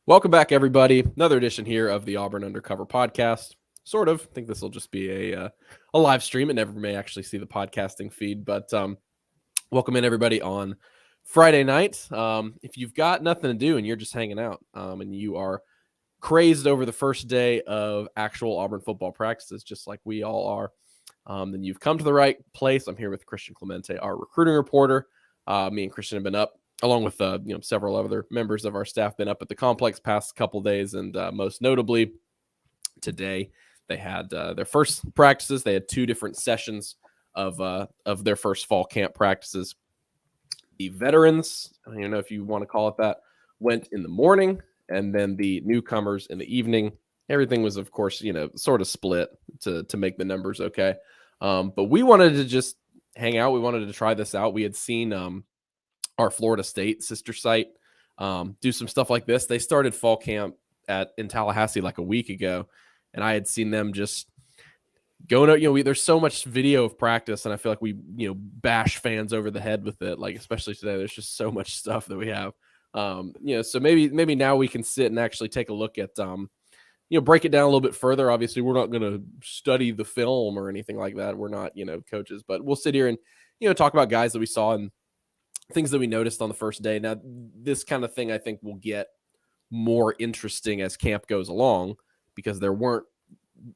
Welcome back, everybody. Another edition here of the Auburn Undercover Podcast. Sort of. I think this will just be a live stream. It never may actually see the podcasting feed, but welcome in, everybody, on Friday night. If you've got nothing to do and you're just hanging out and you are crazed over the first day of actual Auburn football practices, just like we all are, then you've come to the right place. I'm here with Christian Clemente, our recruiting reporter. Me and Christian have been up, along with several other members of our staff, been up at the complex past couple days, and most notably today they had their first practices. They had two different sessions of their first fall camp practices. The veterans, I don't even know if you want to call it that, went in the morning, and then the newcomers in the evening. Everything was, of course, sort of split to make the numbers okay. But we wanted to just hang out. We wanted to try this out. We had seen our Florida State sister site do some stuff like this. They started fall camp in Tallahassee like a week ago, and I had seen them just going out. There's so much video of practice, and I feel like we bash fans over the head with it. Like, especially today, there's just so much stuff that we have. So maybe now we can sit and actually take a look at break it down a little bit further. Obviously, we're not going to study the film or anything like that. We're not coaches, but we'll sit here and talk about guys that we saw and things that we noticed on the first day. Now, this kind of thing I think will get more interesting as camp goes along, because we're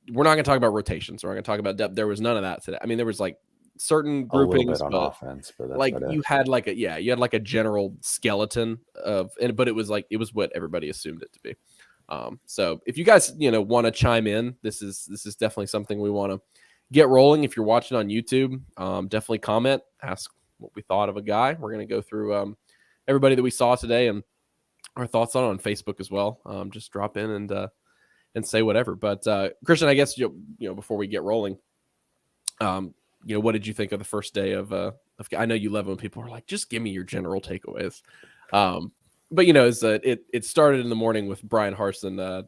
not going to talk about rotations. We're not going to talk about depth. There was none of that today. I mean, there was like certain groupings, a little bit on offense, but that's like you had like a general skeleton but it was what everybody assumed it to be. So if you guys want to chime in, this is definitely something we want to get rolling. If you're watching on YouTube, definitely comment, ask what we thought of a guy. We're going to go through everybody that we saw today and our thoughts on Facebook as well. Just drop in and say whatever. But Christian, I guess before we get rolling, what did you think of the first day of I know you love when people are like, just give me your general takeaways. But it started in the morning with Brian Harsin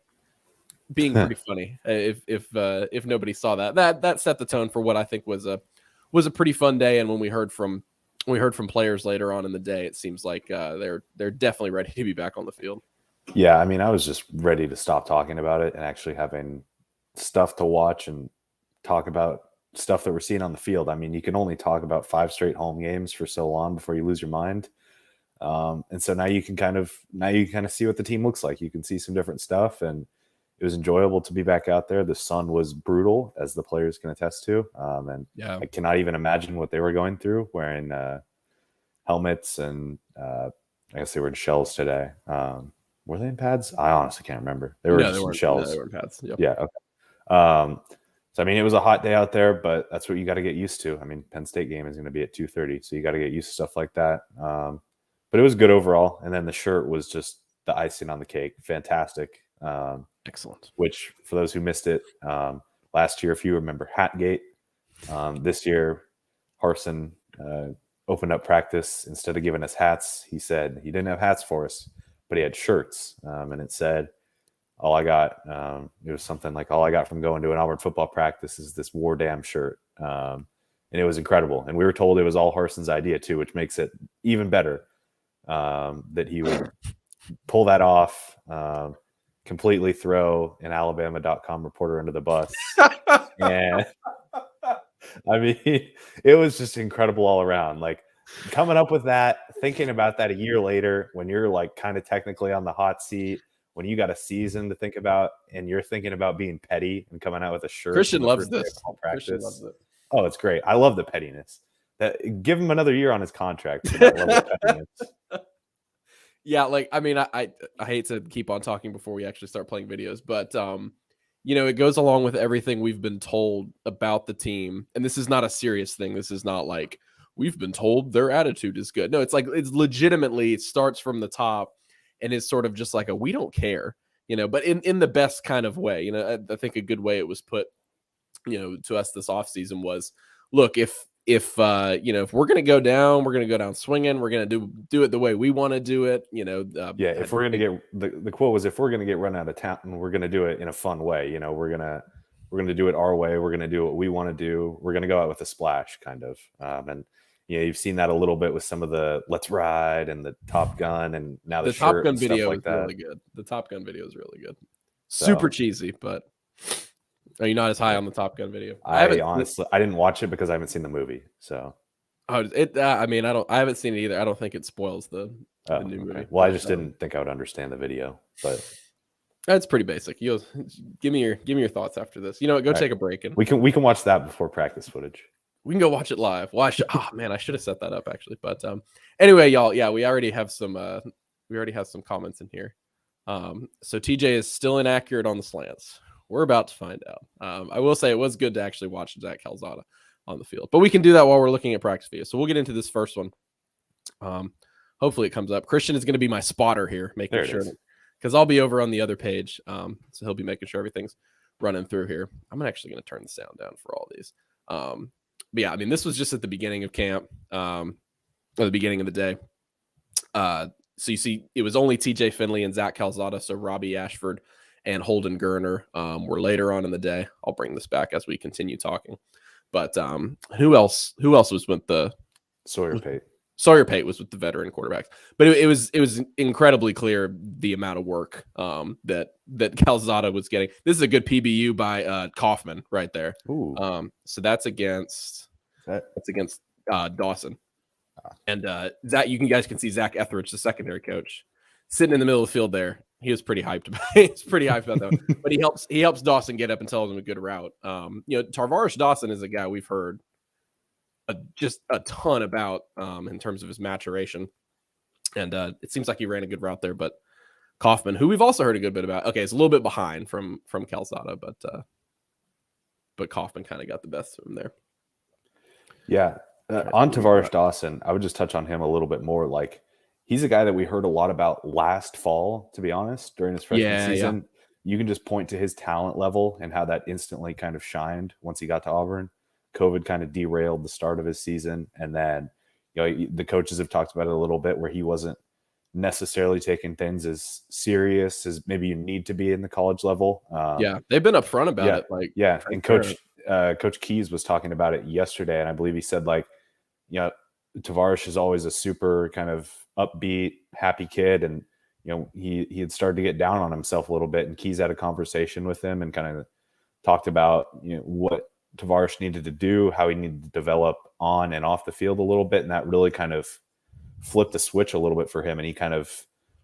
being pretty funny. If nobody saw that set the tone for what I think was a pretty fun day. And when we heard from players later on in the day, it seems like they're definitely ready to be back on the field. Yeah, I mean, I was just ready to stop talking about it and actually having stuff to watch and talk about stuff that we're seeing on the field. I mean, you can only talk about 5 straight home games for so long before you lose your mind. And so now you can kind of see what the team looks like. You can see some different stuff, and it was enjoyable to be back out there. The sun was brutal, as the players can attest to. And yeah, I cannot even imagine what they were going through, wearing helmets, and I guess they were in shells today. Were they in pads? I honestly can't remember. They were just in shells. They were in pads. Yep. Yeah. Okay. So, I mean, it was a hot day out there, but that's what you got to get used to. I mean, Penn State game is going to be at 2:30, so you got to get used to stuff like that. But it was good overall. And then the shirt was just the icing on the cake. Fantastic. Excellent. Which, for those who missed it, last year, if you remember Hatgate, this year, Harsin opened up practice. Instead of giving us hats, he said he didn't have hats for us, but he had shirts. And it said, all I got, it was something like, all I got from going to an Auburn football practice is this War Damn shirt. And it was incredible. And we were told it was all Harsin's idea too, which makes it even better, that he would pull that off, completely throw an Alabama.com reporter under the bus. And I mean, it was just incredible all around. Like, coming up with that, thinking about that a year later, when you're like kind of technically on the hot seat, when you got a season to think about, and you're thinking about being petty and coming out with a shirt. Christian loves this. Christian loves it. Oh, it's great. I love the pettiness. Give him another year on his contract. I love the pettiness. Yeah, like, I mean, I hate to keep on talking before we actually start playing videos, but it goes along with everything we've been told about the team. And this is not a serious thing. This is not like we've been told their attitude is good. No, it's like, it's legitimately, it starts from the top and is sort of just like a, we don't care, but in the best kind of way. I think a good way it was put, to us this offseason was, look, if we're going to go down, we're going to go down swinging. We're going to do it the way we want to do it. If we're going to get the quote was, if we're going to get run out of town, we're going to do it in a fun way. We're going to do it our way. We're going to do what we want to do. We're going to go out with a splash, kind of. And you've seen that a little bit with some of the Let's Ride and the Top Gun, and now the Top shirt Gun and stuff video like is that. really good. The Top Gun video is really good. Super cheesy, but are you not as high on the Top Gun video? I didn't watch it because I haven't seen the movie. So, I mean, I haven't seen it either. I don't think it spoils the new movie. Well, I just didn't think I would understand the video, but that's pretty basic. You'll give me your thoughts after this. You know what? Go take a break and we can watch that before practice footage. We can go watch it live. Well, I should have set that up actually. But anyway, y'all, yeah, we already have some comments in here. So TJ is still inaccurate on the slants. We're about to find out. I will say it was good to actually watch Zach Calzada on the field, but we can do that while we're looking at practice videos. So we'll get into this first one. Hopefully it comes up. Christian is going to be my spotter here, making sure, because I'll be over on the other page. So he'll be making sure everything's running through here. I'm actually going to turn the sound down for all these. But yeah, I mean, this was just at the beginning of camp, or the beginning of the day. So you see, it was only TJ Finley and Zach Calzada. So Robbie Ashford and Holden Gerner were later on in the day. I'll bring this back as we continue talking. But who else was with the Sawyer Pate? Sawyer Pate was with the veteran quarterbacks, but it was incredibly clear the amount of work that Calzada was getting. This is a good PBU by Kaufman right there. Ooh. So that's against Dawson, and Zach. Guys can see Zach Etheridge, the secondary coach, sitting in the middle of the field there. He was pretty hyped about it. He's pretty hyped about that. But he helps Dawson get up and tells him a good route. Tarvarish Dawson is a guy we've heard just a ton about in terms of his maturation, and it seems like he ran a good route there. But Kaufman, who we've also heard a good bit about, it's a little bit behind from Calzada, but Kaufman kind of got the best of him there. Yeah, on Tarvarish Dawson, I would just touch on him a little bit more. Like, he's a guy that we heard a lot about last fall, to be honest, during his freshman season. Yeah. You can just point to his talent level and how that instantly kind of shined once he got to Auburn. COVID kind of derailed the start of his season. And then, the coaches have talked about it a little bit, where he wasn't necessarily taking things as serious as maybe you need to be in the college level. They've been upfront about it. And Coach Keys was talking about it yesterday. And I believe he said, Tarvarish is always a super kind of upbeat, happy kid. And, he had started to get down on himself a little bit. And Keys had a conversation with him and kind of talked about, what Tarvarish needed to do, how he needed to develop on and off the field a little bit. And that really kind of flipped the switch a little bit for him. And he kind of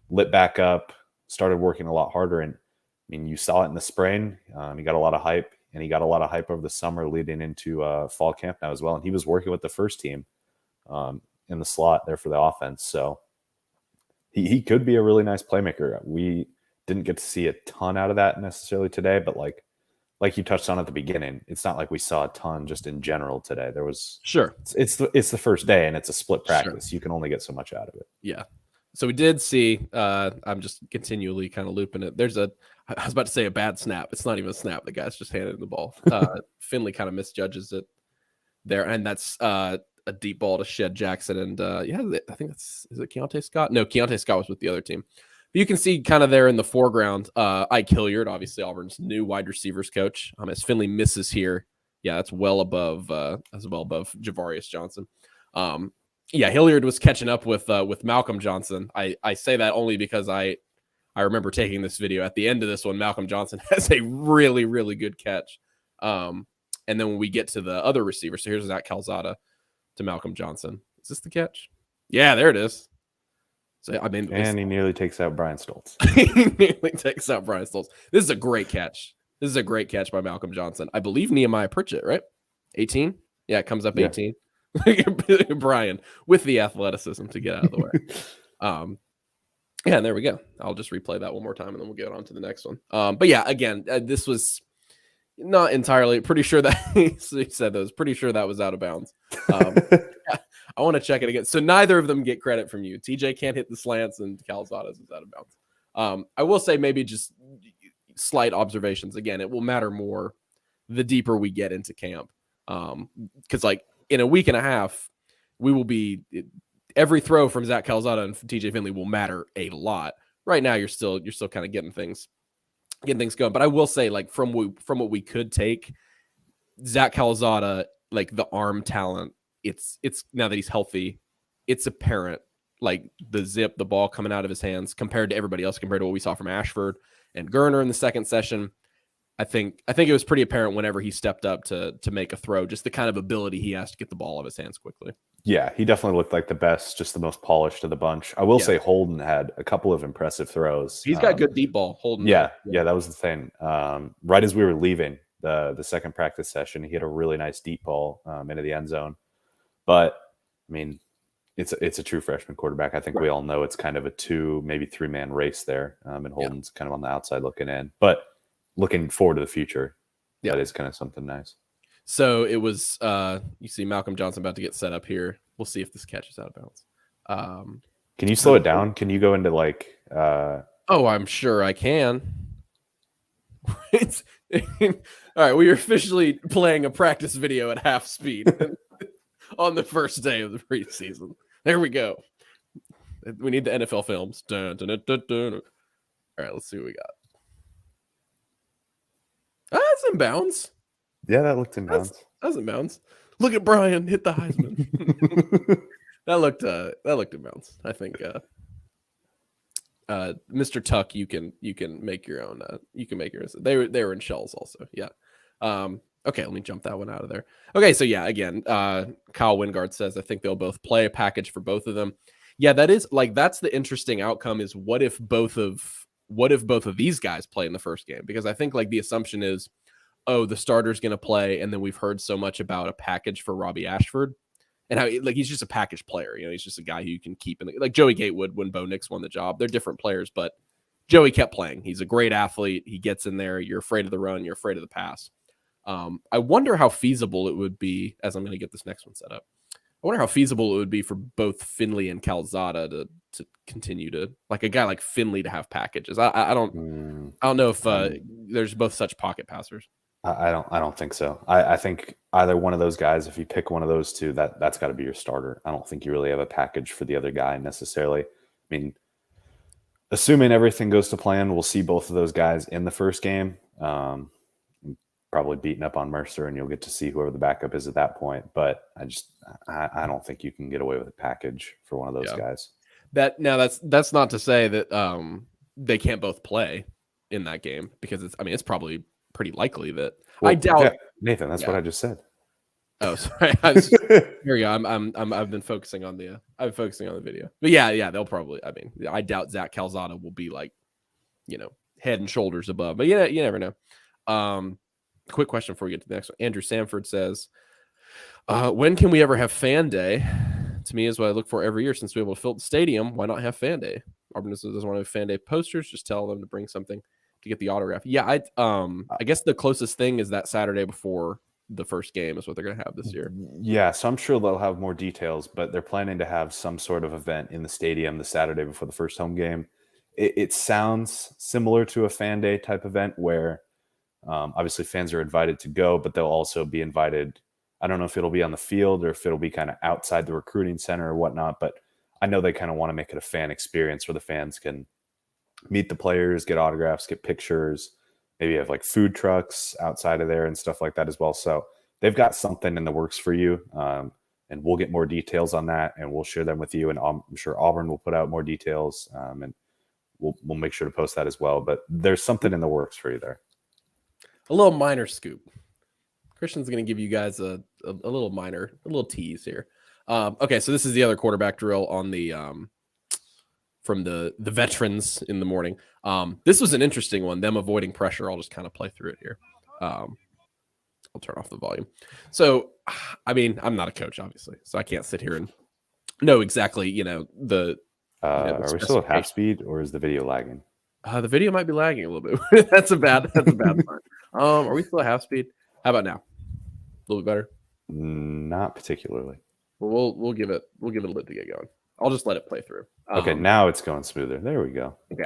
lit back up, started working a lot harder. And I mean, you saw it in the spring. He got a lot of hype, and he got a lot of hype over the summer leading into fall camp now as well. And he was working with the first team in the slot there for the offense. So he could be a really nice playmaker. We didn't get to see a ton out of that necessarily today, but like you touched on at the beginning, it's not like we saw a ton just in general today. There was it's the first day, and it's a split practice. Sure. You can only get so much out of it. Yeah. So we did see, I'm just continually kind of looping it. I was about to say a bad snap. It's not even a snap. The guy's just handed him the ball. Finley kind of misjudges it there. And that's a deep ball to Shed Jackson. And I think is it Keontae Scott? No, Keontae Scott was with the other team. But you can see kind of there in the foreground, Ike Hilliard, obviously Auburn's new wide receivers coach. As Finley misses here, that's well above Javarius Johnson. Hilliard was catching up with Malcolm Johnson. I say that only because I remember taking this video. At the end of this one, Malcolm Johnson has a really, really good catch. And then when we get to the other receiver, so here's Zach Calzada to Malcolm Johnson. Is this the catch? Yeah, there it is. So, and he nearly takes out Brian Stoltz. This is a great catch. This is a great catch by Malcolm Johnson. I believe Nehemiah Pritchett, right? 18? Yeah, it comes up 18. Brian with the athleticism to get out of the way. And there we go. I'll just replay that one more time, and then we'll get on to the next one. But yeah, again, this was not entirely pretty sure that he said those. Pretty sure that was out of bounds. I want to check it again. So neither of them get credit from you. TJ can't hit the slants, and Calzada's is out of bounds. I will say maybe just slight observations. Again, it will matter more the deeper we get into camp. Because in a week and a half, we will be every throw from Zach Calzada and TJ Finley will matter a lot. Right now, you're still kind of getting things going. But I will say, from what we could take, Zach Calzada, the arm talent it's now that he's healthy, it's apparent, like the ball coming out of his hands compared to everybody else, compared to what we saw from Ashford and Gerner in the second session. I think it was pretty apparent whenever he stepped up to make a throw, just the kind of ability he has to get the ball out of his hands quickly. Yeah, he definitely looked like the best, just the most polished of the bunch. I will say Holden had a couple of impressive throws. He's got good deep ball. Holden. Yeah, that was the thing. Right as we were leaving the second practice session, he hit a really nice deep ball into the end zone. But I mean, it's a true freshman quarterback. I think we all know it's kind of a 2, maybe 3-man race there, and Holden's kind of on the outside looking in. But looking forward to the future, that is kind of something nice. So it was, you see Malcolm Johnson about to get set up here. We'll see if this catches out of bounds. Can you slow it down? Can you go into like... Oh, I'm sure I can. All right, we are officially playing a practice video at half speed on the first day of the preseason. There we go. We need the NFL films. Dun, dun, dun, dun, dun. All right, let's see what we got. That's in bounds. Yeah, that looked in bounds. That's in bounds. Look at Brian hit the Heisman. that looked in bounds. I think Mr. Tuck, you can make your own. You can make yours. They were in shells also. Yeah. Okay, let me jump that one out of there. Okay, so yeah, again, Kyle Wingard says I think they'll both play a package for both of them. Yeah, that's the interesting outcome is what if both of these guys play in the first game? Because I think like the assumption is, oh, the starter's going to play, and then we've heard so much about a package for Robbie Ashford, and how like he's just a package player. You know, he's just a guy who you can keep in like Joey Gatewood when Bo Nix won the job. They're different players, but Joey kept playing. He's a great athlete. He gets in there. You're afraid of the run. You're afraid of the pass. I wonder how feasible it would be, as I'm going to get this next one set up. I wonder how feasible it would be for both Finley and Calzada to continue to, like a guy like Finley to have packages. I don't know if there's both such pocket passers. I don't think so. I think either one of those guys, if you pick one of those two, that's got to be your starter. I don't think you really have a package for the other guy necessarily. I mean, assuming everything goes to plan, we'll see both of those guys in the first game. Probably beating up on Mercer, and you'll get to see whoever the backup is at that point. But I don't think you can get away with a package for one of those guys. That's not to say that they can't boch play in that game, because it's probably pretty likely that I doubt Nathan. That's what I just said. Oh, sorry. Here we go. I've been focusing on the video, but yeah, they'll probably. I doubt Zach Calzada will be like, head and shoulders above, but you never know. Quick question before we get to the next one. Andrew Sanford says, when can we ever have fan day? To me is what I look for every year. Since we're able to fill the stadium, why not have fan day? Auburn doesn't want to have fan day posters. Just tell them to bring something to get the autograph. Yeah, I guess the closest thing is that Saturday before the first game is what they're going to have this year. Yeah, so I'm sure they'll have more details, but they're planning to have some sort of event in the stadium the Saturday before the first home game. It sounds similar to a fan day type event where obviously fans are invited to go, but they'll also be invited. I don't know if it'll be on the field or if it'll be kind of outside the recruiting center or whatnot, but I know they kind of want to make it a fan experience where the fans can meet the players, get autographs, get pictures, maybe have like food trucks outside of there and stuff like that as well. So they've got something in the works for you. And we'll get more details on that and we'll share them with you. And I'm sure Auburn will put out more details and we'll make sure to post that as well. But there's something in the works for you there. A little minor scoop. Christian's going to give you guys a little tease here. Okay, so this is the other quarterback drill on the from the veterans in the morning. This was an interesting one, them avoiding pressure. I'll just kind of play through it here. I'll turn off the volume. So, I'm not a coach, obviously, so I can't sit here and know exactly, the. Are we still at half speed, or is the video lagging? The video might be lagging a little bit. That's a bad part. Are we still at half speed? How about now? A little bit better? Not particularly. Well, we'll give it a bit to get going. I'll just let it play through. Okay, now it's going smoother. There we go. Okay,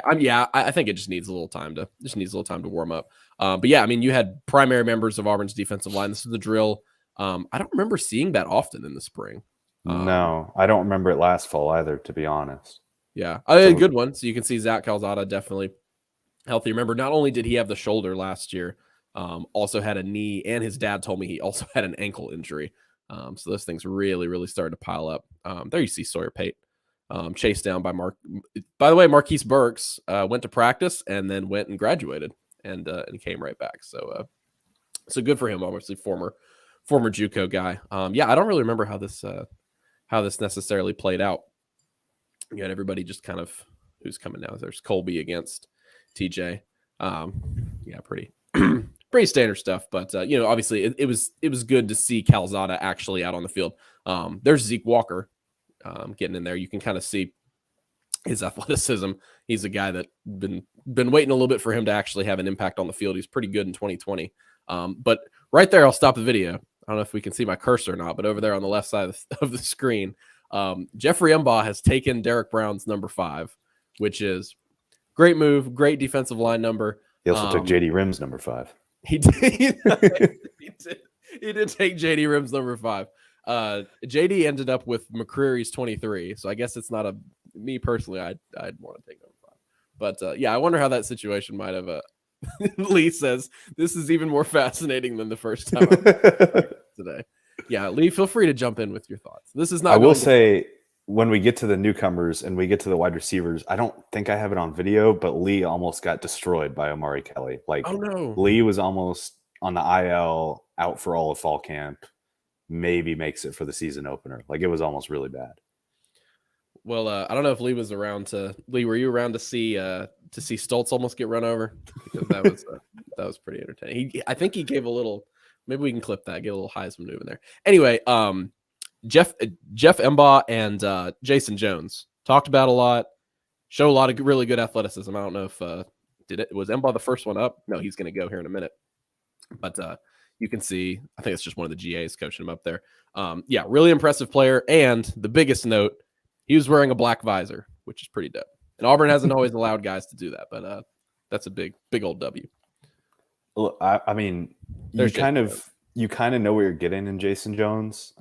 I think it just needs a little time to warm up. But yeah, you had primary members of Auburn's defensive line. This is the drill. I don't remember seeing that often in the spring. No, I don't remember it last fall either, to be honest. Yeah, a good one. So you can see Zach Calzada definitely healthy. Remember, not only did he have the shoulder last year, also had a knee, and his dad told me he also had an ankle injury. So those things really, really started to pile up. There you see Sawyer Pate chased down by Mark. By the way, Marquise Burks went to practice and then went and graduated and came right back. So good for him. Obviously, former JUCO guy. Yeah, I don't really remember how this necessarily played out. You got everybody just kind of who's coming now. There's Colby against TJ. Yeah, pretty pretty standard stuff. But obviously it was good to see Calzada actually out on the field. There's Zeke Walker getting in there. You can kind of see his athleticism. He's a guy that been waiting a little bit for him to actually have an impact on the field. He's pretty good in 2020. But right there, I'll stop the video. I don't know if we can see my cursor or not, but over there on the left side of the screen, Jeffrey Embaugh has taken Derek Brown's number 5, which is great move, great defensive line number. He also took JD Rim's number 5. He did. He did take JD Rim's number 5. JD ended up with McCreary's 23, so I guess it's not me personally. I'd want to take number 5, but yeah, I wonder how that situation might have. Lee says this is even more fascinating than the first time today. Yeah, Lee, feel free to jump in with your thoughts. This is not. I will say, when we get to the newcomers and we get to the wide receivers, I don't think I have it on video, but Lee almost got destroyed by Amari Kelly. Like, oh no, Lee was almost on the IL, out for all of fall camp. Maybe makes it for the season opener. Like, it was almost really bad. Well, I don't know if Lee was around Lee, were you around to see Stoltz almost get run over? Because that was pretty entertaining. I think he gave a little. Maybe we can clip that. Get a little Heisman move in there. Anyway, Jeff Embaugh and Jason Jones talked about a lot. Show a lot of really good athleticism. I don't know if was Embaugh the first one up? No, he's going to go here in a minute. But you can see, I think it's just one of the GAs coaching him up there. Yeah, really impressive player. And the biggest note, he was wearing a black visor, which is pretty dope. And Auburn hasn't always allowed guys to do that, but that's a big old W. Look, I mean, you kind of know what you're getting in Jason Jones.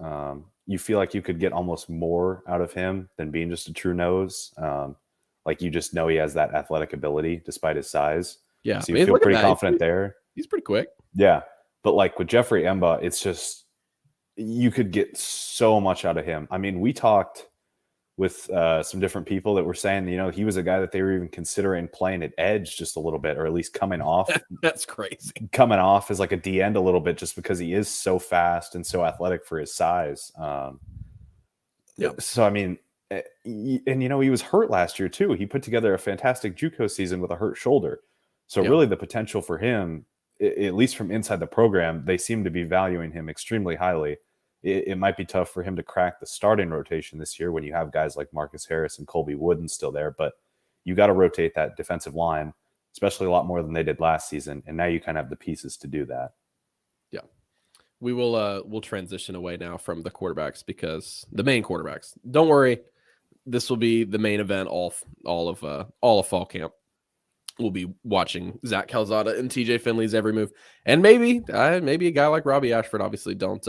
You feel like you could get almost more out of him than being just a true nose. Like, you just know he has that athletic ability despite his size. Yeah, so you feel pretty confident there. He's pretty quick. Yeah, but like with Jeffrey Embaugh, it's just you could get so much out of him. I mean, we talked with some different people that were saying, he was a guy that they were even considering playing at edge just a little bit, or at least coming off. That's crazy. Coming off as like a D end a little bit, just because he is so fast and so athletic for his size. Yeah. So, I mean, and he was hurt last year too. He put together a fantastic JUCO season with a hurt shoulder. So really the potential for him, at least from inside the program, they seem to be valuing him extremely highly. It might be tough for him to crack the starting rotation this year when you have guys like Marcus Harris and Colby Wooden still there, but you got to rotate that defensive line, especially a lot more than they did last season. And now you kind of have the pieces to do that. Yeah. We will we'll transition away now from the quarterbacks, because the main quarterbacks, don't worry, this will be the main event all of fall camp. We'll be watching Zach Calzada and TJ Finley's every move, and maybe a guy like Robbie Ashford. Obviously, don't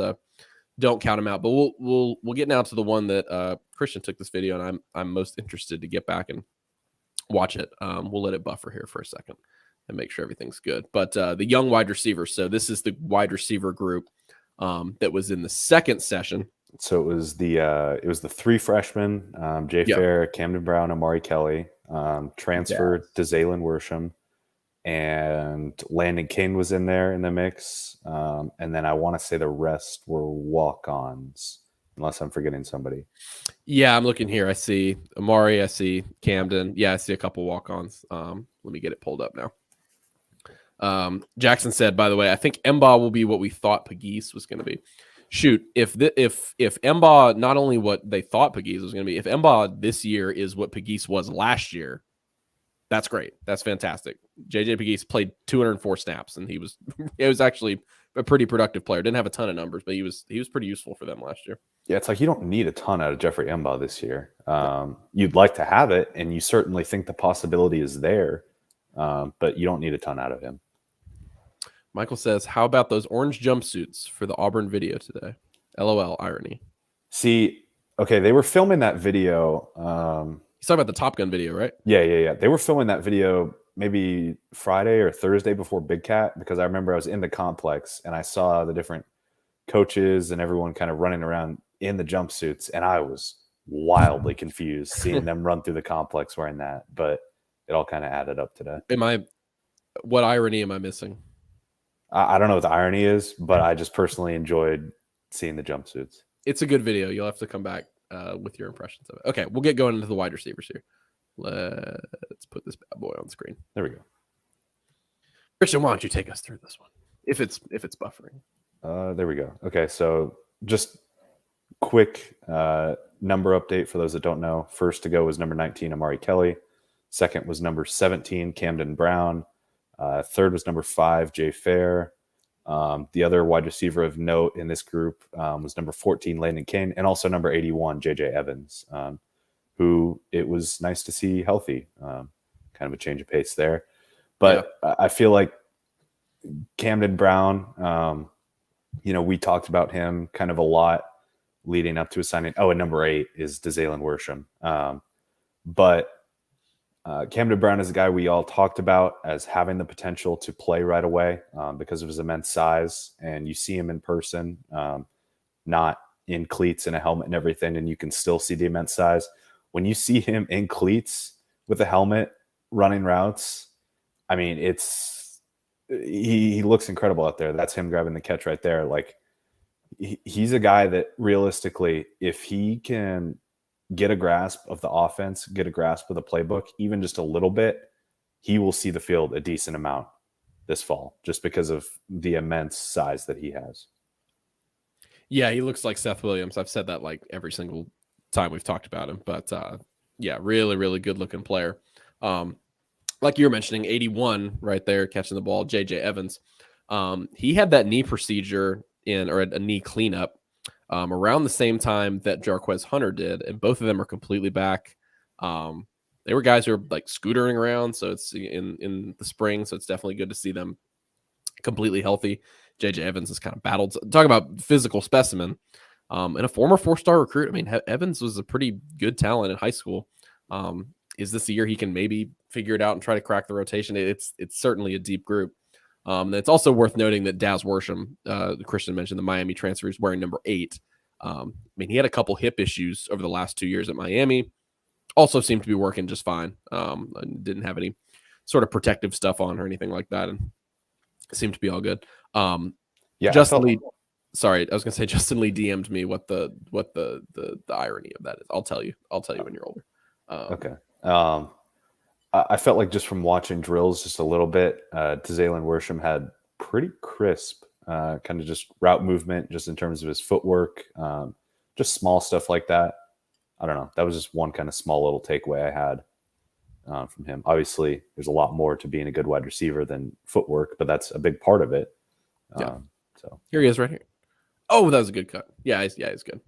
count him out. But we'll get now to the one that Christian took this video, and I'm most interested to get back and watch it. We'll let it buffer here for a second and make sure everything's good. But the young wide receivers. So this is the wide receiver group that was in the second session. So it was the 3 freshmen: Jay Fair, Camden Brown, Amari Kelly. Transferred to Zaylen Worsham, and Landon Kane was in there in the mix. And then I want to say the rest were walk-ons, unless I'm forgetting somebody. Yeah, I'm looking here. I see Amari. I see Camden. Yeah, I see a couple walk-ons. Let me get it pulled up now. Jackson said, by the way, I think Embaugh will be what we thought Pegues was going to be. Shoot, if Embaugh, not only what they thought Pegues was going to be, if Embaugh this year is what Pegues was last year, that's great. That's fantastic. JJ Pegues played 204 snaps, and he was actually a pretty productive player. Didn't have a ton of numbers, but he was pretty useful for them last year. Yeah, it's like you don't need a ton out of Jeffrey Embaugh this year. You'd like to have it, and you certainly think the possibility is there, but you don't need a ton out of him. Michael says, how about those orange jumpsuits for the Auburn video today? LOL, irony. See, okay, they were filming that video. He's talking about the Top Gun video, right? Yeah. They were filming that video maybe Friday or Thursday before Big Cat, because I remember I was in the complex and I saw the different coaches and everyone kind of running around in the jumpsuits, and I was wildly confused seeing them run through the complex wearing that, but it all kind of added up today. What irony am I missing? I don't know what the irony is, but I just personally enjoyed seeing the jumpsuits. It's a good video. You'll have to come back with your impressions of it. Okay, we'll get going into the wide receivers here. Let's put this bad boy on screen. There we go. Christian, why don't you take us through this one? If it's buffering. There we go. Okay, so just quick number update for those that don't know. First to go was number 19, Amari Kelly. Second was number 17, Camden Brown. Third was number 5, Jay Fair. The other wide receiver of note in this group was number 14, Landon Kane, and also number 81, JJ Evans, who it was nice to see healthy. Kind of a change of pace there. But I feel like Camden Brown, we talked about him kind of a lot leading up to his signing. Oh, and number 8 is Dzalen Worsham. But Camden Brown is a guy we all talked about as having the potential to play right away because of his immense size. And you see him in person, not in cleats and a helmet and everything, and you can still see the immense size. When you see him in cleats with a helmet running routes, I mean, he looks incredible out there. That's him grabbing the catch right there. Like, he's a guy that realistically, if he can get a grasp of the offense, get a grasp of the playbook, even just a little bit, he will see the field a decent amount this fall just because of the immense size that he has. Yeah, he looks like Seth Williams. I've said that like every single time we've talked about him. But yeah, really, really good looking player. Like you were mentioning, 81 right there catching the ball, JJ Evans. He had that knee procedure or a knee cleanup around the same time that Jarquez Hunter did, and both of them are completely back. They were guys who were like scootering around, so it's in the spring, so it's definitely good to see them completely healthy. JJ Evans has kind of battled. Talk about physical specimen, and a former 4-star recruit. I mean, Evans was a pretty good talent in high school. Is this the year he can maybe figure it out and try to crack the rotation? It's certainly a deep group. It's also worth noting that Daz Worsham, Christian mentioned, the Miami transfer, is wearing number 8. I mean, he had a couple hip issues over the last 2 years at Miami. Also seemed to be working just fine. Didn't have any sort of protective stuff on or anything like that, and it seemed to be all good. Yeah, Justin Lee. Sorry, I was gonna say Justin Lee DM'd me what the irony of that is. I'll tell you when you're older. Okay. I felt like just from watching drills just a little bit, Dzalen Worsham had pretty crisp kind of just route movement, just in terms of his footwork, just small stuff like that. I don't know. That was just one kind of small little takeaway I had from him. Obviously, there's a lot more to being a good wide receiver than footwork, but that's a big part of it. So here he is right here. Oh, that was a good cut. Yeah, he's good.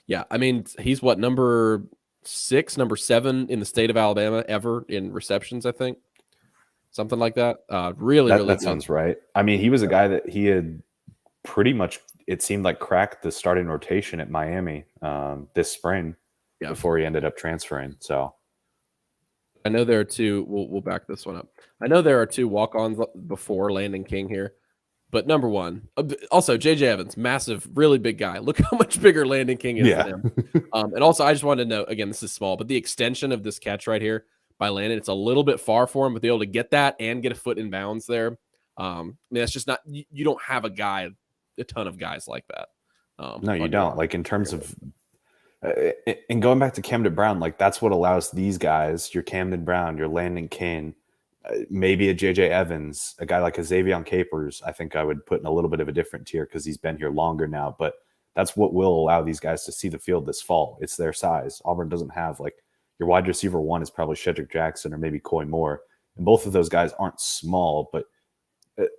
Yeah, I mean, he's what, number 6, number 7 in the state of Alabama ever in receptions, I think. Something like that. Really that sounds right. I mean, he was a guy that he had pretty much, it seemed like, cracked the starting rotation at Miami this spring before he ended up transferring. So I know there are 2. We'll back this one up. I know there are 2 walk-ons before Landon King here. But number 1, also JJ Evans, massive, really big guy. Look how much bigger Landon King is than him. And also, I just wanted to note, again, this is small, but the extension of this catch right here by Landon, it's a little bit far for him, but be able to get that and get a foot in bounds there. I mean, that's just not, you don't have a ton of guys like that. No, you don't. Like, in terms of, and going back to Camden Brown, like, that's what allows these guys, your Camden Brown, your Landon King, maybe a JJ Evans, a guy like a Xavier Capers, I think I would put in a little bit of a different tier because he's been here longer now. But that's what will allow these guys to see the field this fall. It's their size. Auburn doesn't have, like, your wide receiver 1 is probably Shedrick Jackson or maybe Coy Moore. And both of those guys aren't small, but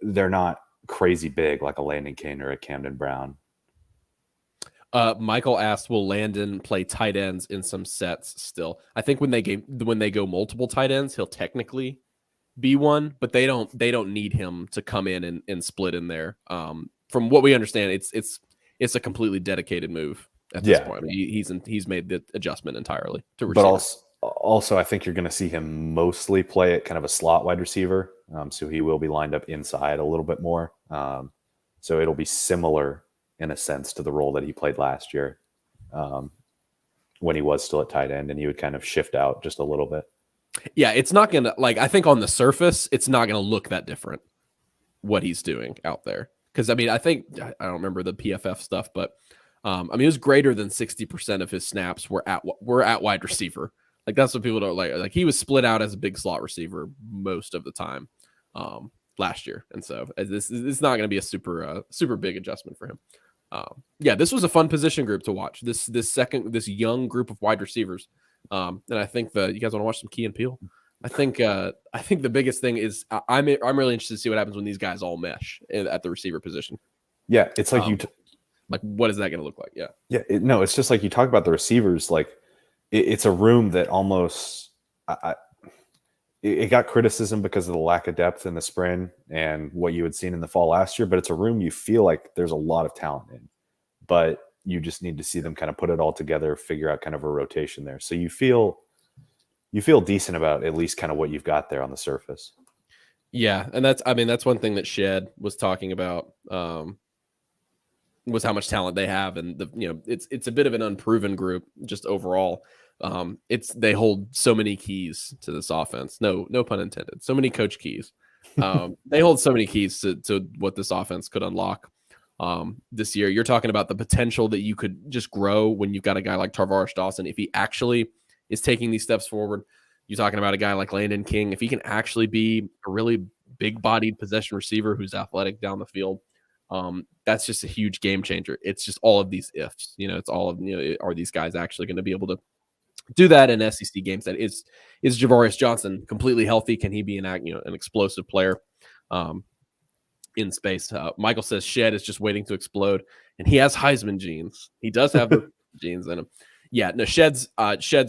they're not crazy big like a Landon King or a Camden Brown. Michael asked, will Landon play tight ends in some sets still? I think when they go multiple tight ends, he'll technically be one, but they don't need him to come in and split in there. From what we understand, it's a completely dedicated move at this point. I mean, he's made the adjustment entirely to receiver. But also I think you're going to see him mostly play at kind of a slot wide receiver. So he will be lined up inside a little bit more. So it'll be similar in a sense to the role that he played last year when he was still at tight end, and he would kind of shift out just a little bit. Yeah, it's not going to, like, I think on the surface, it's not going to look that different what he's doing out there. Because, I mean, I don't remember the PFF stuff, but, I mean, it was greater than 60% of his snaps were at wide receiver. Like, that's what people don't like. Like, he was split out as a big slot receiver most of the time last year. And so this is not going to be a super big adjustment for him. Yeah, this was a fun position group to watch. This young group of wide receivers. And I think you guys want to watch some Key and Peele. I think the biggest thing is I'm really interested to see what happens when these guys all mesh at the receiver position. Yeah, it's like like what is that going to look like? Yeah, yeah. It's just like you talk about the receivers. Like it's a room that almost it got criticism because of the lack of depth in the spring and what you had seen in the fall last year. But it's a room you feel like there's a lot of talent in, but you just need to see them kind of put it all together, figure out kind of a rotation there. So you feel decent about at least kind of what you've got there on the surface. Yeah, and that's one thing that Shed was talking about was how much talent they have, and it's a bit of an unproven group just overall. They hold so many keys to this offense. No pun intended. So many coach keys. They hold so many keys to what this offense could unlock this year. You're talking about the potential that you could just grow when you've got a guy like Tarvarish Dawson. If he actually is taking these steps forward, you're talking about a guy like Landon King. If he can actually be a really big-bodied possession receiver who's athletic down the field, that's just a huge game changer. It's just all of these ifs. It's all of are these guys actually going to be able to do that in SEC games? That is Javarius Johnson completely healthy? Can he be an explosive player in space? Michael says Shed is just waiting to explode, and he has Heisman genes. He does have the genes in him. Yeah, no, Shed's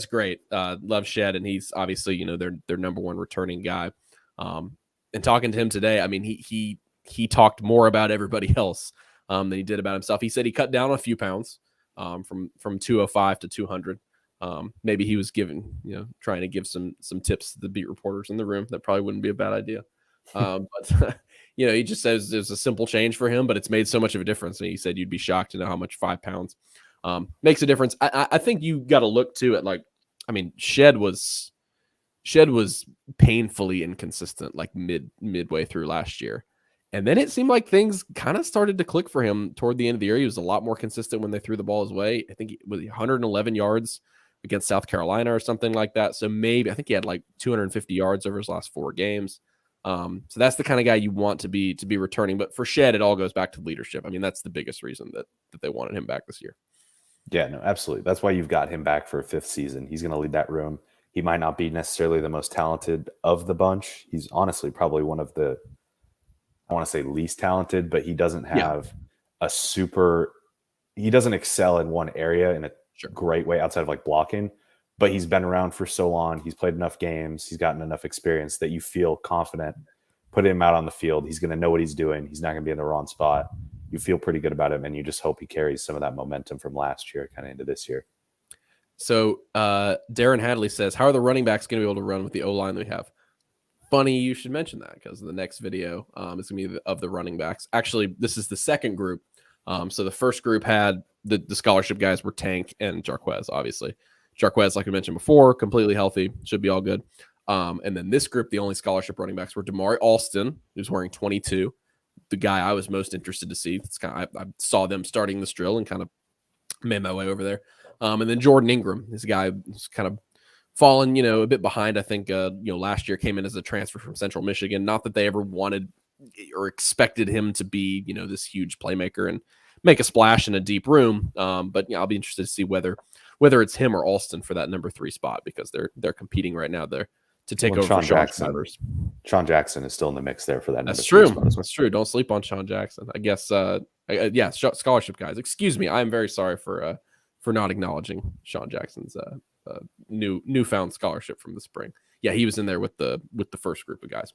great. Love Shed, and he's obviously their number one returning guy. And talking to him today, I mean he talked more about everybody else than he did about himself. He said he cut down a few pounds from 205 to 200. Maybe he was trying to give some tips to the beat reporters in the room. That probably wouldn't be a bad idea. But he just says there's a simple change for him, but it's made so much of a difference. And he said you'd be shocked to know how much 5 pounds makes a difference. I think you got to look too at Shed was painfully inconsistent like midway through last year. And then it seemed like things kind of started to click for him toward the end of the year. He was a lot more consistent when they threw the ball his way. I think it was 111 yards against South Carolina or something like that. So I think he had like 250 yards over his last 4 games. So that's the kind of guy you want to be returning. But for Shed, it all goes back to leadership. I mean, that's the biggest reason that they wanted him back this year. Yeah, no, absolutely. That's why you've got him back for a 5th season. He's going to lead that room. He might not be necessarily the most talented of the bunch. He's honestly probably one of the, I want to say least talented, but he doesn't have he doesn't excel in one area in a great way outside of like blocking, but he's been around for so long. He's played enough games. He's gotten enough experience that you feel confident. Put him out on the field. He's going to know what he's doing. He's not going to be in the wrong spot. You feel pretty good about him, and you just hope he carries some of that momentum from last year kind of into this year. So Darren Hadley says, how are the running backs going to be able to run with the O-line that we have? Funny you should mention that, because the next video is going to be of the running backs. Actually, this is the second group. So the first group had the scholarship guys were Tank and Jarquez, obviously. Jarquez, like I mentioned before, completely healthy, should be all good. And then this group, the only scholarship running backs were Damari Alston, who's wearing 22. The guy I was most interested to see. It's I saw them starting this drill and kind of made my way over there. And then Jordan Ingram, this guy who's kind of fallen, a bit behind. I think, last year came in as a transfer from Central Michigan. Not that they ever wanted or expected him to be, this huge playmaker and make a splash in a deep room. But I'll be interested to see whether it's him or Alston for that number 3 spot, because they're competing right now there to take over Sean for Jackson. Sean Jackson is still in the mix there for that. That's true. That's true. Don't sleep on Sean Jackson. I guess. Scholarship guys. Excuse me. I'm very sorry for not acknowledging Sean Jackson's newfound scholarship from the spring. Yeah, he was in there with the first group of guys.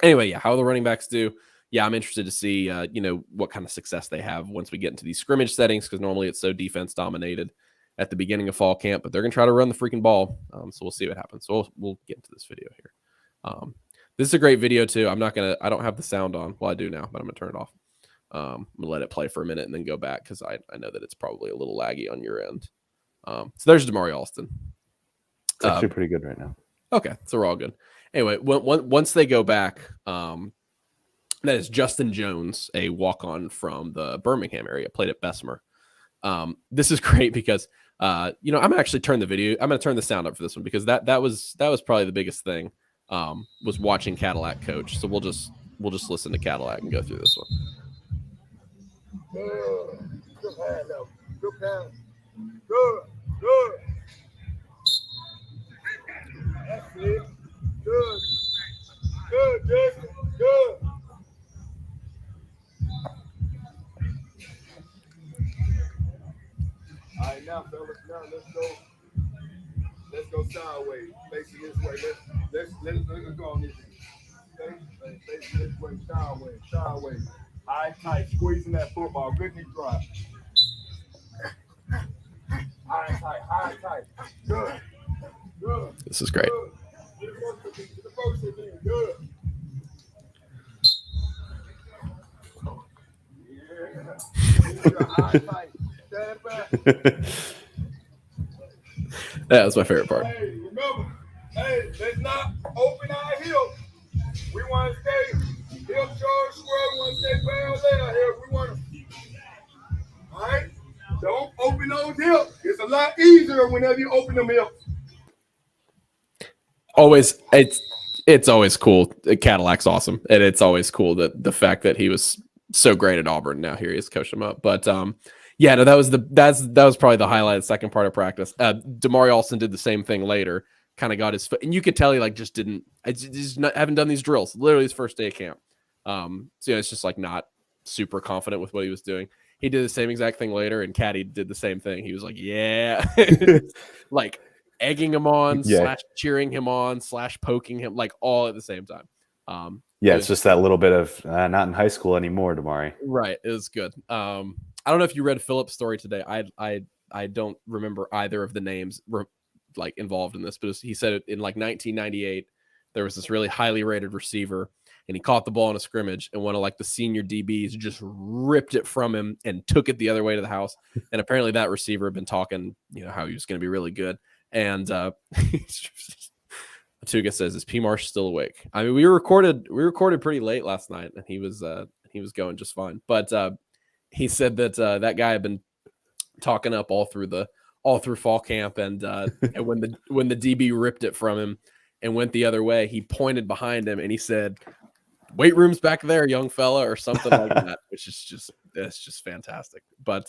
Anyway, yeah, how the running backs do. Yeah, I'm interested to see what kind of success they have once we get into these scrimmage settings, because normally it's so defense dominated at the beginning of fall camp, but they're going to try to run the freaking ball. So we'll see what happens. So we'll get into this video here. This is a great video too. I don't have the sound on. Well, I do now, but I'm going to turn it off. I'm gonna let it play for a minute and then go back because I know that it's probably a little laggy on your end. So there's Damari Alston. It's actually pretty good right now. Okay, so we're all good. Anyway, once they go back, that is Justin Jones, a walk-on from the Birmingham area, played at Bessemer. This is great because I'm gonna actually turn the sound up for this one because that was probably the biggest thing was watching Cadillac coach. So we'll just listen to Cadillac and go through this one. Good hand up. Good hand. Good. That's it. Good. Good, Justin. Good. All right, now, fellas, let's go sideways. Facing this way. Let's go on this. Facing this way, sideways. High tight, squeezing that football. Good knee drop. High tight. Good. This is great. Good. High tight. Stand back. That was my favorite part. Hey, remember, let's not open our hips. We want to stay hip shoulder square. We want to stay parallel here. We want to, all right? Don't open those hips. It's a lot easier whenever you open them hips. Always, it's always cool. Cadillac's awesome, and it's always cool that the fact that he was so great at Auburn. Now here he is coaching him up, but yeah, no, that was probably the highlight of the second part of practice. Damari Alston did the same thing later. Kind of got his foot, and you could tell he like just haven't done these drills. Literally his first day of camp. So it's just like not super confident with what he was doing. He did the same exact thing later, and Caddy did the same thing. He was like, yeah, like egging him on, / cheering him on, / poking him, like all at the same time. It's just that little bit of not in high school anymore, Damari. Right, it was good. I don't know if you read Philip's story today. I don't remember either of the names like involved in this, but he said in like 1998 there was this really highly rated receiver, and he caught the ball in a scrimmage, and one of like the senior DBs just ripped it from him and took it the other way to the house. And apparently that receiver had been talking, how he was going to be really good. And Tuga says, "Is P Marsh still awake?" I mean, we recorded pretty late last night, and he was going just fine. But he said that that guy had been talking up all through fall camp, and when the DB ripped it from him and went the other way, he pointed behind him and he said, "Weight room's back there, young fella," or something like that, which is just fantastic. But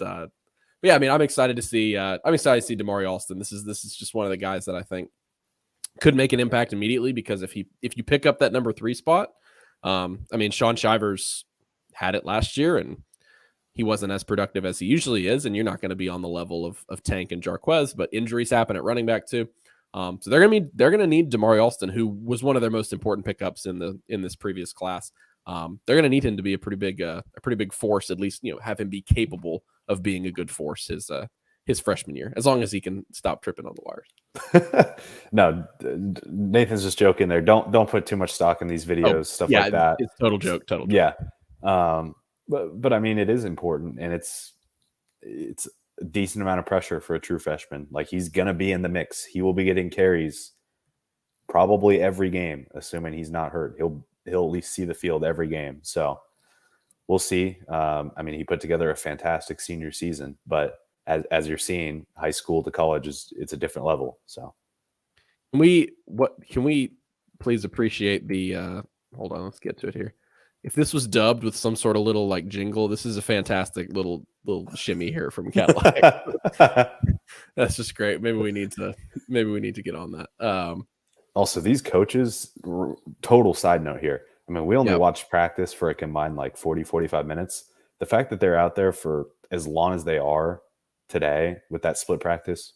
yeah, I mean, I'm excited to see Damari Alston. This is just one of the guys that I think could make an impact immediately, because if you pick up that number 3 spot, I mean, Sean Shivers had it last year and he wasn't as productive as he usually is, and you're not going to be on the level of Tank and Jarquez, but injuries happen at running back too. So they're going to need Damari Alston, who was one of their most important pickups in this previous class. They're going to need him to be a pretty big force, at least, have him be capable of being a good force his freshman year, as long as he can stop tripping on the wires. No, Nathan's just joking there. Don't put too much stock in these videos, stuff like that. It's total joke. Yeah. But I mean, it is important, and it's a decent amount of pressure for a true freshman. Like, he's going to be in the mix. He will be getting carries probably every game, assuming he's not hurt. He'll at least see the field every game. So we'll see. I mean, he put together a fantastic senior season, but as you're seeing, high school to college it's a different level. So can we please appreciate the hold on, let's get to it here. If this was dubbed with some sort of little like jingle, this is a fantastic little shimmy here from Cadillac. That's just great. Maybe we need to get on that. Also, these coaches, total side note here. I mean, we only watched practice for a combined like 40, 45 minutes. The fact that they're out there for as long as they are today with that split practice,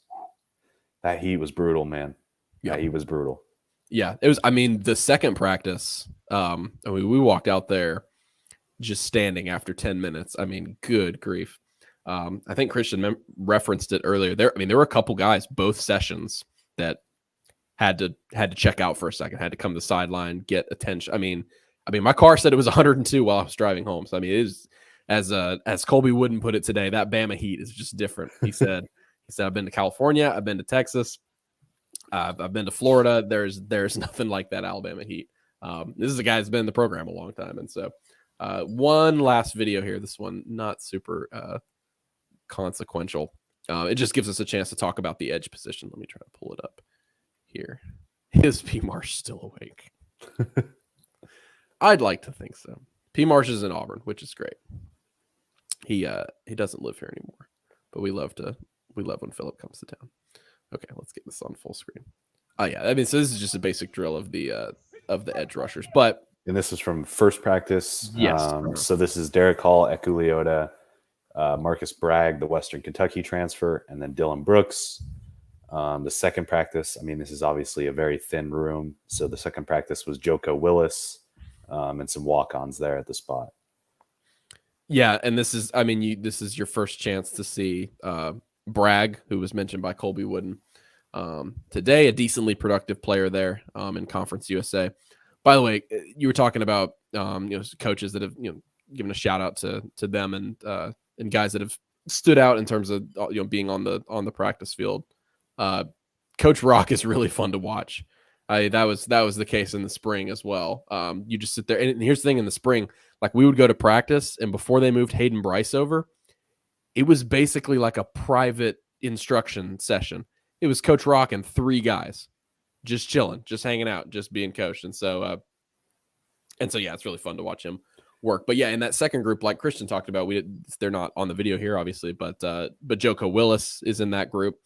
that heat was brutal, man. Yeah, he was brutal. Yeah, it was. I mean, the second practice, we walked out there just standing after 10 minutes. I mean, good grief. I think Christian referenced it earlier. There were a couple guys both sessions that had to check out for a second, had to come to the sideline, get attention. I mean, my car said it was 102 while I was driving home. So I mean, as Colby Wooden put it today, that Bama heat is just different. He said I've been to California, I've been to Texas, I've been to Florida. There's nothing like that Alabama heat. This is a guy who's been in the program a long time, and so one last video here. This one not super consequential. It just gives us a chance to talk about the edge position. Let me try to pull it up here. Is P. Marsh still awake? I'd like to think so. P. Marsh is in Auburn, which is great. He doesn't live here anymore, but we love when Philip comes to town. Okay, let's get this on full screen. Oh yeah, I mean, so this is just a basic drill of the edge rushers, and this is from first practice. Yes. So this is Derek Hall, Eku Leota, Marcus Bragg, the Western Kentucky transfer, and then Dylan Brooks. The second practice, I mean, this is obviously a very thin room. So the second practice was Joko Willis and some walk-ons there at the spot. Yeah, and this is your first chance to see Bragg, who was mentioned by Colby Wooden today, a decently productive player there in Conference USA. By the way, you were talking about coaches that have given a shout out to them and guys that have stood out in terms of being on the practice field. Coach Rock is really fun to watch. That was the case in the spring as well. You just sit there, and here's the thing: in the spring, like we would go to practice, and before they moved Hayden Bryce over, it was basically like a private instruction session. It was Coach Rock and 3 guys just chilling, just hanging out, just being coached, and so yeah, it's really fun to watch him work. But yeah, in that second group, like Christian talked about, they're not on the video here, obviously, but Joko Willis is in that group.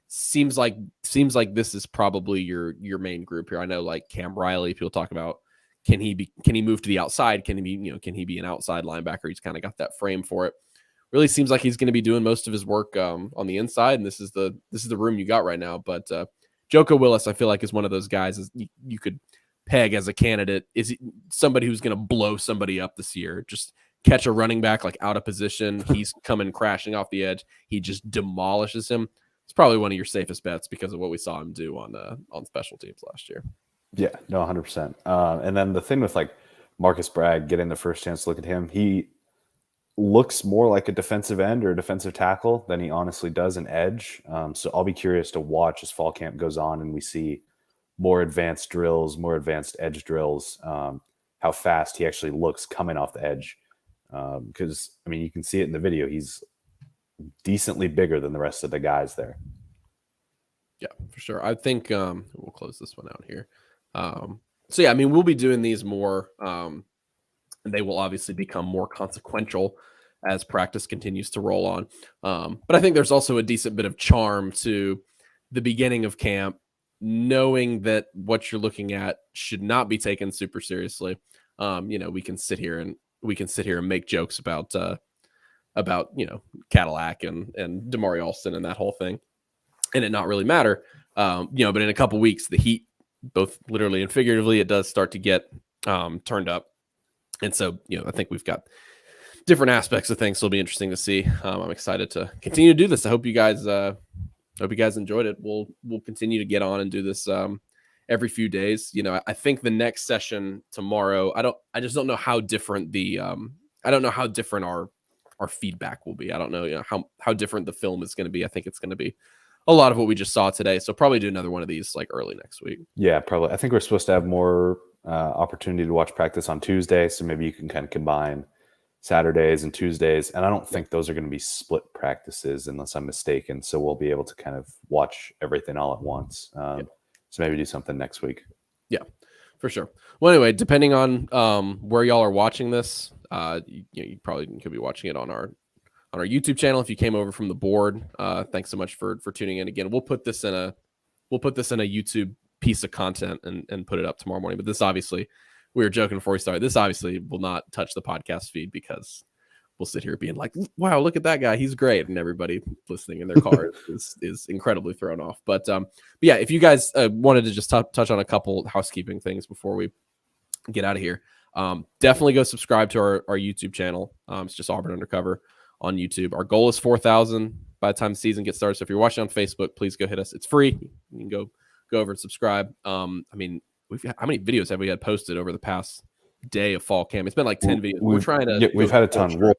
Seems like this is probably your main group here. I know like Cam Riley, people talk about can he move to the outside? Can he be an outside linebacker? He's kind of got that frame for it. Really seems like he's going to be doing most of his work on the inside, and this is the room you got right now. But Joko Willis, I feel like, is one of those guys you could peg as a candidate. Is he somebody who's going to blow somebody up this year? Just catch a running back like out of position. He's coming crashing off the edge. He just demolishes him. It's probably one of your safest bets because of what we saw him do on special teams last year. Yeah, no, 100%. And then the thing with like Marcus Bragg, getting the first chance to look at him, he looks more like a defensive end or a defensive tackle than he honestly does an edge. So I'll be curious to watch as fall camp goes on and we see more advanced drills, more advanced edge drills, how fast he actually looks coming off the edge. Because, I mean, you can see it in the video. He's decently bigger than the rest of the guys there. Yeah, for sure. I think we'll close this one out here. So yeah, I mean, we'll be doing these more, and they will obviously become more consequential as practice continues to roll on. But I think there's also a decent bit of charm to the beginning of camp, knowing that what you're looking at should not be taken super seriously. We can sit here and make jokes about Cadillac and Damari Alston and that whole thing, and it not really matter. But in a couple weeks, the heat, both literally and figuratively, it does start to get turned up. And so, I think we've got different aspects of things. So it'll be interesting to see. I'm excited to continue to do this. I hope you guys enjoyed it. We'll continue to get on and do this every few days. I think the next session tomorrow, I just don't know how different our feedback will be. I don't know, how different the film is going to be. I think it's going to be a lot of what we just saw today. So probably do another one of these like early next week. Yeah, probably. I think we're supposed to have more opportunity to watch practice on Tuesday. So maybe you can kind of combine Saturdays and Tuesdays. And I don't think those are going to be split practices unless I'm mistaken. So we'll be able to kind of watch everything all at once. So maybe do something next week. Yeah, for sure. Well, anyway, depending on where y'all are watching this, you probably could be watching it on our YouTube channel. If you came over from the board, thanks so much for tuning in again. We'll put this in a YouTube piece of content and put it up tomorrow morning. But this obviously, we were joking before we started, this obviously will not touch the podcast feed because we'll sit here being like, wow, look at that guy, he's great, and everybody listening in their car is incredibly thrown off. But yeah, if you guys wanted to just touch on a couple housekeeping things before we get out of here, definitely go subscribe to our YouTube channel. It's just Auburn Undercover on YouTube. Our goal is 4,000 by the time the season gets started. So if you're watching on Facebook, please go hit us. It's free. You can go over and subscribe. I mean, how many videos have we had posted over the past day of fall camp. It's been like 10 videos. We're trying to. Yeah, we've had a ton. Sure.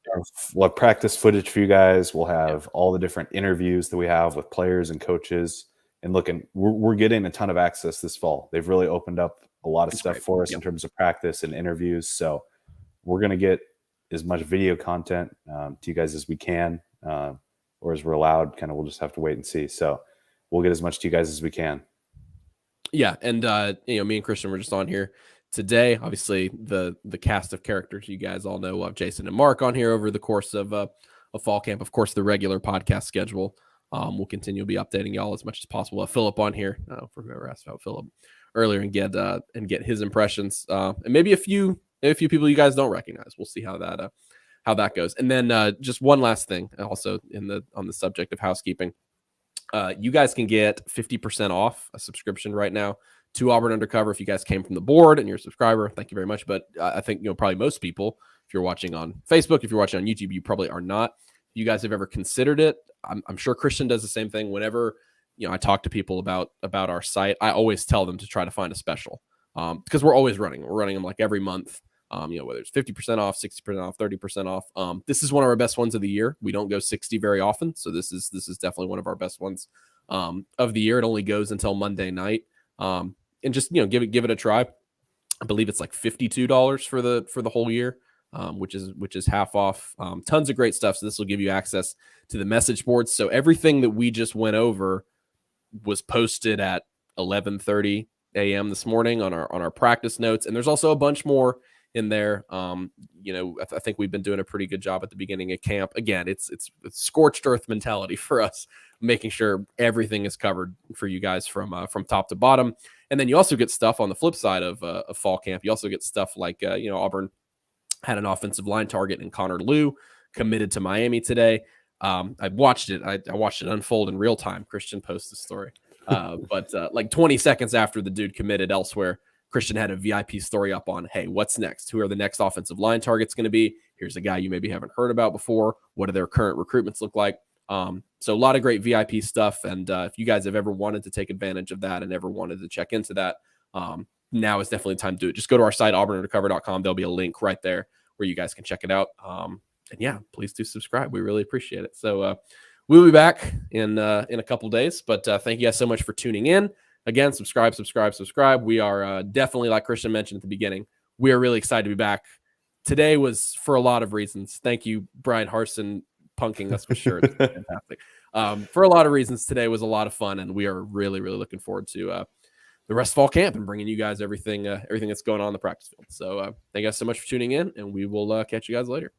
We'll have practice footage for you guys. We'll have all the different interviews that we have with players and coaches. And we're getting a ton of access this fall. They've really opened up a lot of stuff for us in terms of practice and interviews. So we're going to get as much video content to you guys as we can, or as we're allowed. Kind of, we'll just have to wait and see. So we'll get as much to you guys as we can. Yeah, and me and Christian were just on here today. Obviously, the cast of characters you guys all know. We'll have Jason and Mark on here over the course of a fall camp. Of course, the regular podcast schedule. We'll continue to be updating y'all as much as possible. We'll have Philip on here for whoever asked about Philip earlier and get his impressions, and maybe a few people you guys don't recognize. We'll see how that goes. And then just one last thing, also on the subject of housekeeping. You guys can get 50% off a subscription right now to Auburn Undercover. If you guys came from the board and you're a subscriber, thank you very much. But I think, probably most people, if you're watching on Facebook, if you're watching on YouTube, you probably are not. If you guys have ever considered it, I'm sure Christian does the same thing. Whenever, I talk to people about our site, I always tell them to try to find a special, because we're always running. We're running them like every month. Whether it's 50% off, 60% off, 30% off. This is one of our best ones of the year. We don't go 60 very often. So this is definitely one of our best ones of the year. It only goes until Monday night. And just, give it a try. I believe it's like $52 for the whole year, which is half off. Tons of great stuff. So this will give you access to the message boards. So everything that we just went over was posted at 11:30 a.m. this morning on our practice notes. And there's also a bunch more in there. I think we've been doing a pretty good job at the beginning of camp. Again, it's scorched earth mentality for us, making sure everything is covered for you guys from top to bottom. And then you also get stuff on the flip side of fall camp. You also get stuff like, Auburn had an offensive line target in Connor Liu, committed to Miami today. I watched it. I watched it unfold in real time. Christian posted the story. But like 20 seconds after the dude committed elsewhere, Christian had a VIP story up on, hey, what's next? Who are the next offensive line targets going to be? Here's a guy you maybe haven't heard about before. What do their current recruitments look like? So a lot of great VIP stuff. And if you guys have ever wanted to take advantage of that and ever wanted to check into that, now is definitely the time to do it. Just go to our site, auburnundercover.com. There'll be a link right there where you guys can check it out. And yeah, please do subscribe. We really appreciate it. So we'll be back in a couple days, but thank you guys so much for tuning in. Again, subscribe. We are definitely, like Christian mentioned at the beginning, we are really excited to be back. Today was for a lot of reasons. Thank you, Brian Harson, punking us for sure. It's fantastic. For a lot of reasons, today was a lot of fun, and we are really, really looking forward to the rest of fall camp and bringing you guys everything that's going on in the practice field. So thank you guys so much for tuning in, and we will catch you guys later.